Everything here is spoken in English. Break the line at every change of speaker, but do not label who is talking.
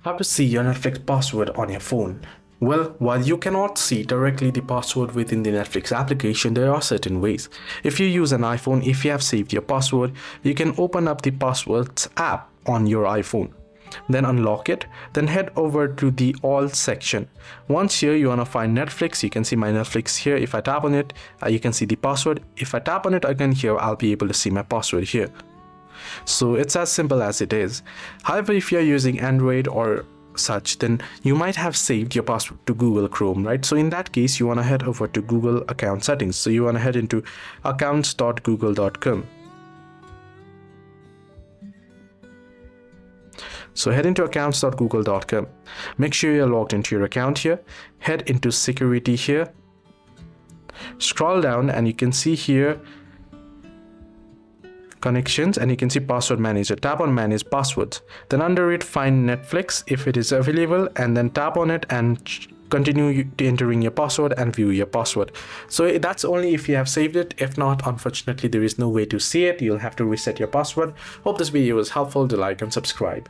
How to see your Netflix password on your phone? Well, while you cannot see directly the password within the Netflix application, there are certain ways. If you use an iPhone, if you have saved your password, you can open up the passwords app on your iPhone. Then unlock it, then head over to the all section. Once here you want to find Netflix, you can see my Netflix here. If I tap on it, you can see the password. If I tap on it again here, I'll be able to see my password here. So it's as simple as it is. However, if you're using Android or such, then you might have saved your password to Google Chrome, right? So in that case, you want to head over to Google account settings. So you want to head into accounts.google.com. So head into accounts.google.com. Make sure you're logged into your account here. Head into security here. Scroll down and you can see here connections, and you can see password manager. Tap on manage passwords. Then under it, find Netflix if it is available, and then tap on it and continue entering your password and view your password. So that's only if you have saved it. If not, unfortunately, there is no way to see it. You'll have to reset your password. Hope this video was helpful. Do like and subscribe.